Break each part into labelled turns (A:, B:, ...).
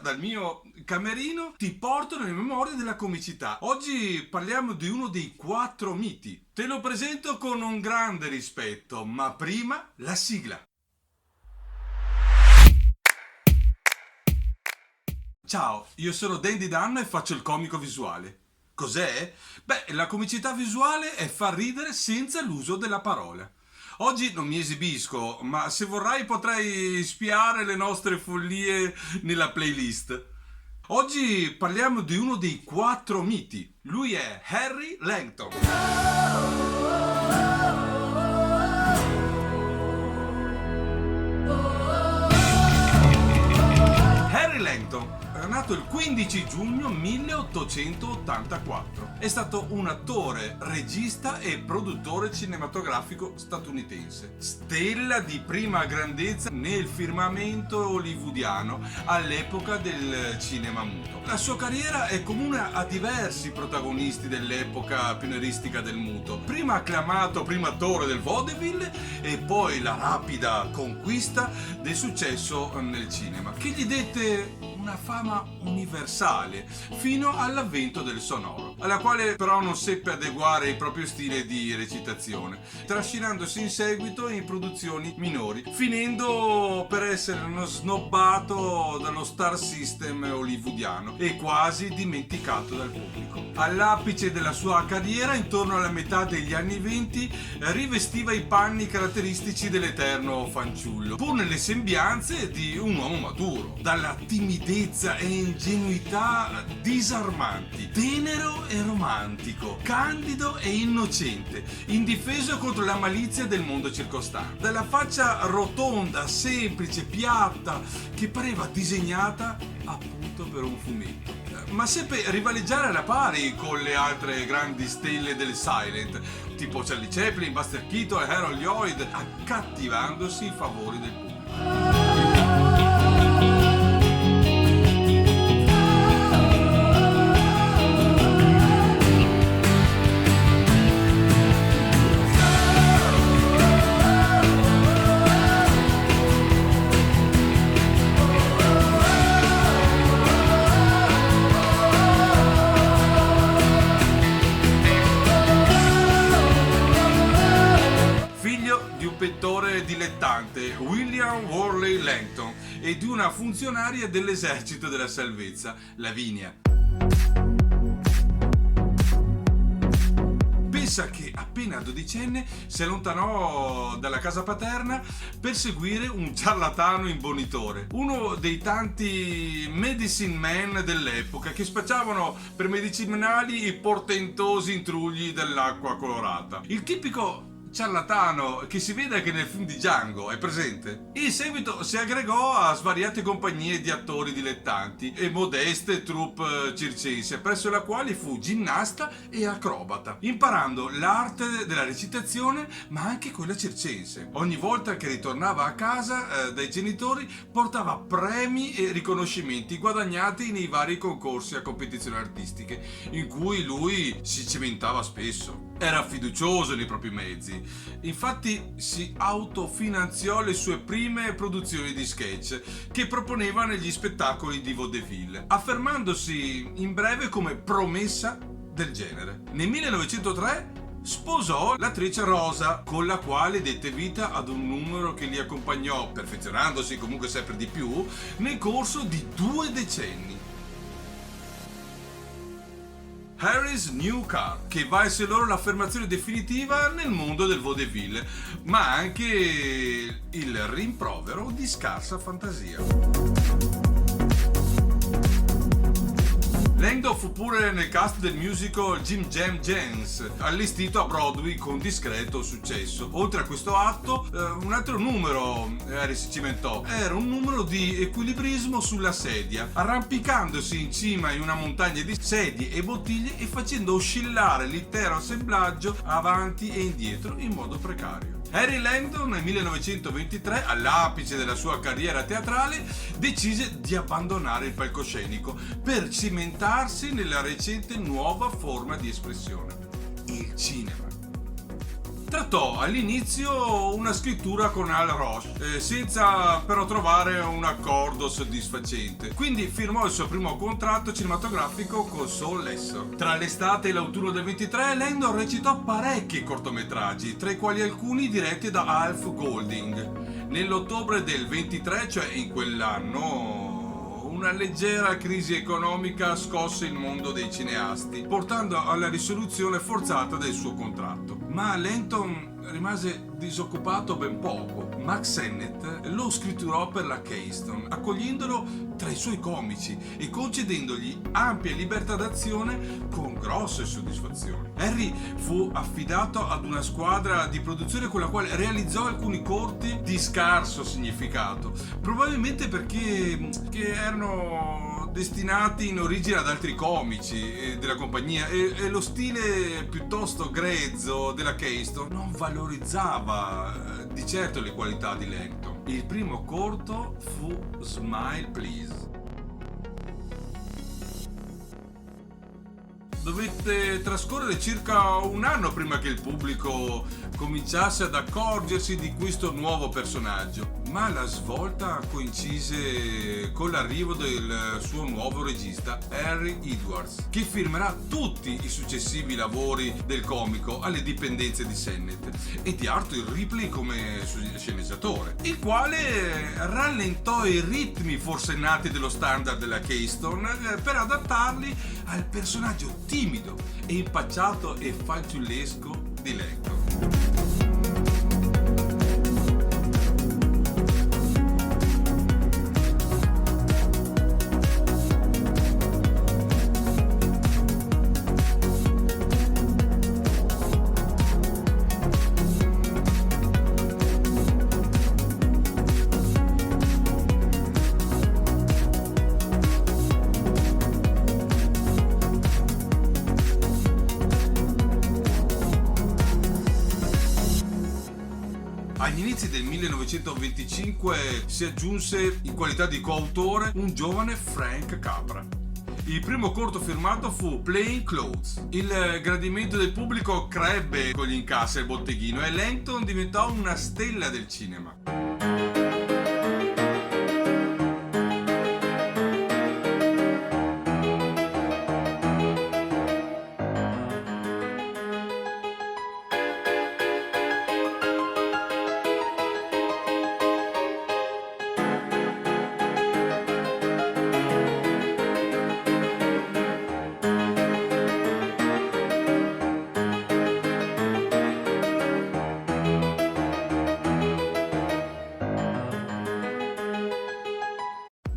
A: dal mio camerino ti porto nelle memorie della comicità. Oggi parliamo di uno dei 4 miti. Te lo presento con un grande rispetto, ma prima la sigla. Ciao, io sono Dandy Dan e faccio il comico visuale. Cos'è? Beh, la comicità visuale è far ridere senza l'uso della parola. Oggi non mi esibisco, ma se vorrai potrei spiare le nostre follie nella playlist. Oggi parliamo di uno dei 4 miti. Lui è Harry Langton. Harry Langton era nato il 15 giugno 1884. È stato un attore, regista e produttore cinematografico statunitense. Stella di prima grandezza nel firmamento hollywoodiano all'epoca del cinema muto. La sua carriera è comune a diversi protagonisti dell'epoca pionieristica del muto. Prima acclamato primo attore del vaudeville e poi la rapida conquista del successo nel cinema, che gli dette una fama universale fino all'avvento del sonoro, alla quale però non seppe adeguare il proprio stile di recitazione, trascinandosi in seguito in produzioni minori, finendo per essere snobbato dallo star system hollywoodiano e quasi dimenticato dal pubblico. All'apice della sua carriera, intorno alla metà degli anni 20, rivestiva i panni caratteristici dell'eterno fanciullo, pur nelle sembianze di un uomo maturo, dalla timidezza e ingenuità disarmanti, tenero e romantico, candido e innocente, indifeso contro la malizia del mondo circostante, dalla faccia rotonda, semplice, piatta, che pareva disegnata appunto per un fumetto, ma seppe rivaleggiare alla pari con le altre grandi stelle del silent, tipo Charlie Chaplin, Buster Keaton e Harold Lloyd, accattivandosi i favori del pubblico. Pittore dilettante William Worley Langton e di una funzionaria dell'esercito della salvezza, Lavinia. Pensa che appena dodicenne si allontanò dalla casa paterna per seguire un ciarlatano imbonitore, uno dei tanti medicine man dell'epoca che spacciavano per medicinali i portentosi intrugli dell'acqua colorata. Il tipico ciarlatano che si vede anche nel film di Django, è presente? In seguito si aggregò a svariate compagnie di attori dilettanti e modeste troupe circense, presso la quale fu ginnasta e acrobata, imparando l'arte della recitazione ma anche quella circense. Ogni volta che ritornava a casa dai genitori portava premi e riconoscimenti guadagnati nei vari concorsi a competizioni artistiche in cui lui si cimentava spesso. Era fiducioso nei propri mezzi, infatti si autofinanziò le sue prime produzioni di sketch che proponeva negli spettacoli di vaudeville, affermandosi in breve come promessa del genere. Nel 1903 sposò l'attrice Rosa, con la quale dette vita ad un numero che li accompagnò, perfezionandosi comunque sempre di più, nel corso di 2 decenni. Harry's New Car, che valse loro l'affermazione definitiva nel mondo del vaudeville, ma anche il rimprovero di scarsa fantasia. Langdon fu pure nel cast del musical Jim Jam Jams, allestito a Broadway con discreto successo. Oltre a questo atto, un altro numero Harry si cimentò. Era un numero di equilibrismo sulla sedia, arrampicandosi in cima in una montagna di sedie e bottiglie e facendo oscillare l'intero assemblaggio avanti e indietro in modo precario. Harry Langdon nel 1923, all'apice della sua carriera teatrale, decise di abbandonare il palcoscenico per cimentarsi nella recente nuova forma di espressione, il cinema. Trattò all'inizio una scrittura con Al Roche, senza però trovare un accordo soddisfacente. Quindi firmò il suo primo contratto cinematografico con Saul Lesser. Tra l'estate e l'autunno del 23, Langdon recitò parecchi cortometraggi, tra i quali alcuni diretti da Alf Golding. Nell'ottobre del 23, cioè in quell'anno, una leggera crisi economica scosse il mondo dei cineasti, portando alla risoluzione forzata del suo contratto. Ma Langdon rimase disoccupato ben poco. Max Sennett lo scritturò per la Keystone, accogliendolo tra i suoi comici e concedendogli ampia libertà d'azione con grosse soddisfazioni. Harry fu affidato ad una squadra di produzione con la quale realizzò alcuni corti di scarso significato, probabilmente perché erano destinati in origine ad altri comici della compagnia e lo stile piuttosto grezzo della Keystone non valorizzava di certo le qualità di Langdon. Il primo corto fu Smile Please. Dovette trascorrere circa un anno prima che il pubblico cominciasse ad accorgersi di questo nuovo personaggio, ma la svolta coincise con l'arrivo del suo nuovo regista, Harry Edwards, che firmerà tutti i successivi lavori del comico alle dipendenze di Sennett, e di Arthur Ripley come sceneggiatore, il quale rallentò i ritmi forsennati dello standard della Keystone per adattarli al personaggio timido e impacciato e fanciullesco di Langdon. Agli inizi del 1925 si aggiunse in qualità di coautore un giovane Frank Capra. Il primo corto firmato fu Plain Clothes. Il gradimento del pubblico crebbe con gli incassi al botteghino e Langdon diventò una stella del cinema.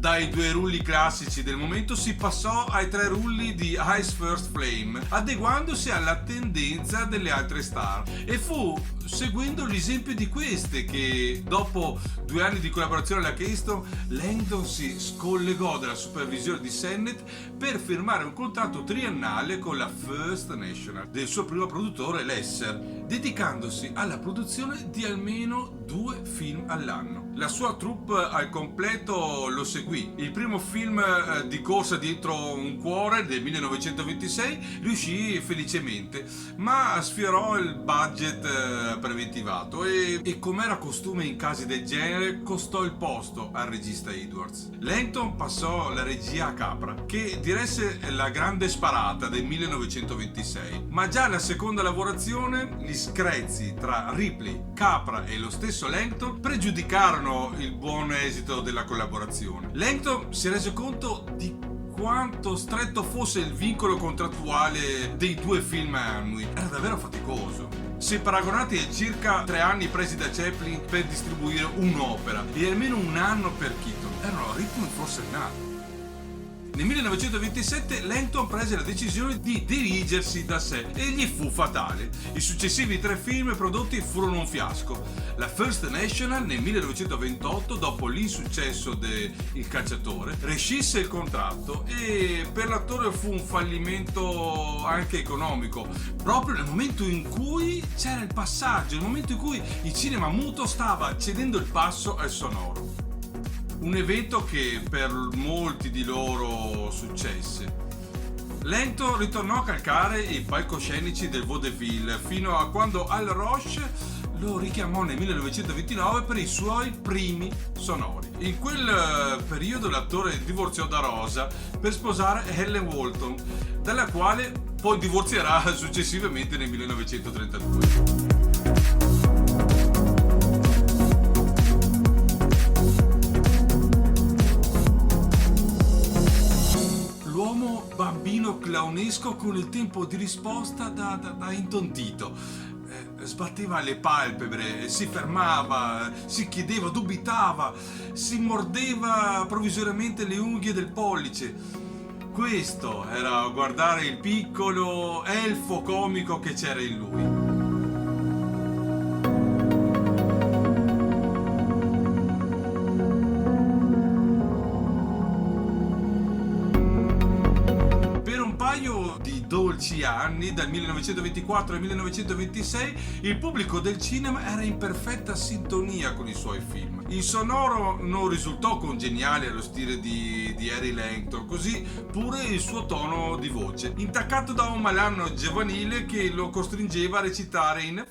A: Dai 2 rulli classici del momento si passò ai 3 rulli di Eyes First Flame, adeguandosi alla tendenza delle altre star, e fu seguendo l'esempio di queste che, dopo 2 anni di collaborazione alla Keystone, Langdon si scollegò dalla supervisione di Sennett per firmare un contratto triennale con la First National del suo primo produttore Lesser, dedicandosi alla produzione di almeno 2 film all'anno. La sua troupe al completo lo seguì. Il primo film di corsa dietro un cuore del 1926 riuscì felicemente, ma sfiorò il budget preventivato e come era costume in casi del genere costò il posto al regista Edwards. Langdon passò la regia a Capra, che diresse La Grande Sparata del 1926, ma già alla seconda lavorazione gli screzi tra Ripley, Capra e lo stesso Langdon pregiudicarono il buon esito della collaborazione. Langdon si rese conto di quanto stretto fosse il vincolo contrattuale dei 2 film annui. Era davvero faticoso. Se paragonati ai circa 3 anni presi da Chaplin per distribuire un'opera e almeno un anno per Keaton, erano ritmi forsennati. Nel 1927 Langdon prese la decisione di dirigersi da sé e gli fu fatale. I successivi 3 film prodotti furono un fiasco. La First National nel 1928, dopo l'insuccesso de Il Cacciatore, rescisse il contratto e per l'attore fu un fallimento anche economico, proprio nel momento in cui c'era il passaggio, nel momento in cui il cinema muto stava cedendo il passo al sonoro. Un evento che per molti di loro successe. Langton ritornò a calcare i palcoscenici del vaudeville fino a quando Al Roche lo richiamò nel 1929 per i suoi primi sonori. In quel periodo l'attore divorziò da Rosa per sposare Helen Walton, dalla quale poi divorzierà successivamente nel 1932. Bambino clownesco con il tempo di risposta da intontito. Sbatteva le palpebre, si fermava, si chiedeva, dubitava, si mordeva provvisoriamente le unghie del pollice. Questo era guardare il piccolo elfo comico che c'era in lui. Di dolci anni, dal 1924 al 1926, il pubblico del cinema era in perfetta sintonia con i suoi film. Il sonoro non risultò congeniale allo stile di Harry Langton, così pure il suo tono di voce, intaccato da un malanno giovanile che lo costringeva a recitare in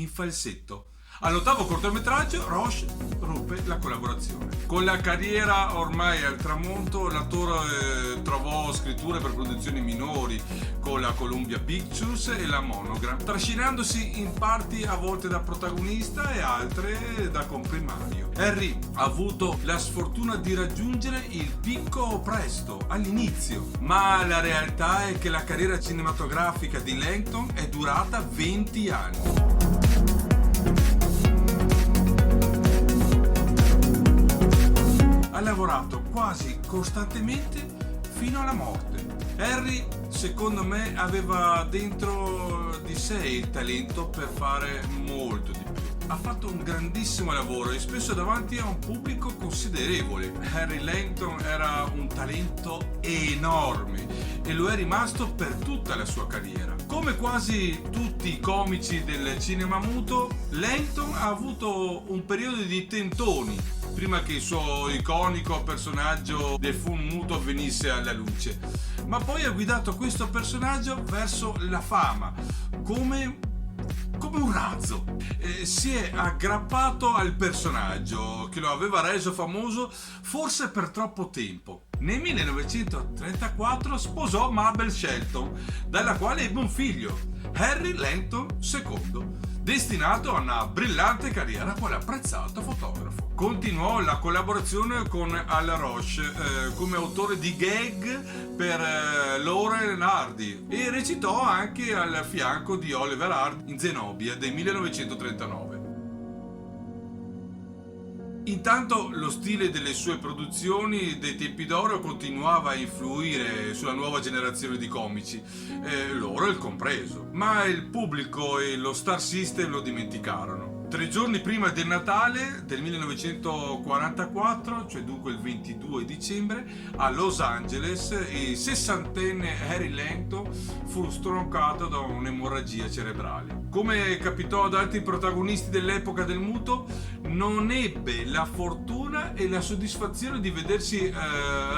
A: falsetto. All'ottavo cortometraggio Roche ruppe la collaborazione. Con la carriera ormai al tramonto, l'attore trovò scritture per produzioni minori con la Columbia Pictures e la Monogram, trascinandosi in parti a volte da protagonista e altre da comprimario. Harry ha avuto la sfortuna di raggiungere il picco presto, all'inizio, ma la realtà è che la carriera cinematografica di Langton è durata 20 anni. Ha lavorato quasi costantemente fino alla morte. Harry, secondo me, aveva dentro di sé il talento per fare molto di più. Ha fatto un grandissimo lavoro e spesso davanti a un pubblico considerevole. Harry Langton era un talento enorme e lo è rimasto per tutta la sua carriera. Come quasi tutti i comici del cinema muto, Langton ha avuto un periodo di tentoni prima che il suo iconico personaggio del film muto venisse alla luce, ma poi ha guidato questo personaggio verso la fama come un razzo. Si è aggrappato al personaggio che lo aveva reso famoso forse per troppo tempo. Nel 1934 sposò Mabel Shelton, dalla quale ebbe un figlio, Harry Langton II, destinato a una brillante carriera quale apprezzato fotografo. Continuò la collaborazione con Al Roche come autore di gag per Laurel and Hardy e recitò anche al fianco di Oliver Hardy in Zenobia del 1939. Intanto lo stile delle sue produzioni dei tempi d'oro continuava a influire sulla nuova generazione di comici, Laurel compreso, ma il pubblico e lo Star System lo dimenticarono. 3 giorni prima del Natale del 1944, cioè dunque il 22 dicembre, a Los Angeles, il 60enne Harry Langton fu stroncato da un'emorragia cerebrale. Come capitò ad altri protagonisti dell'epoca del muto, non ebbe la fortuna e la soddisfazione di vedersi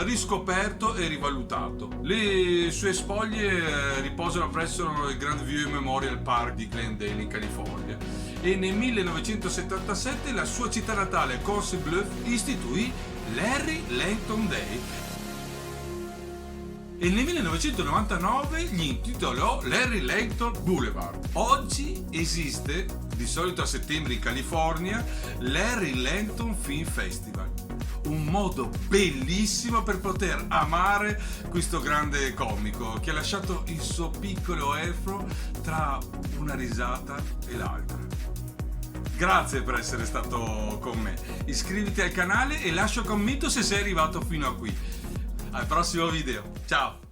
A: riscoperto e rivalutato. Le sue spoglie riposano presso il Grandview Memorial Park di Glendale in California e nel 1977 la sua città natale, Council Bluffs, istituì l'Harry Langton Day e nel 1999 gli intitolò Larry Langton Boulevard. Oggi esiste, di solito a settembre in California, l'Harry Langton Film Festival, un modo bellissimo per poter amare questo grande comico che ha lasciato il suo piccolo elfo tra una risata e l'altra. Grazie per essere stato con me. Iscriviti al canale e lascia un commento se sei arrivato fino a qui. Al prossimo video. Ciao!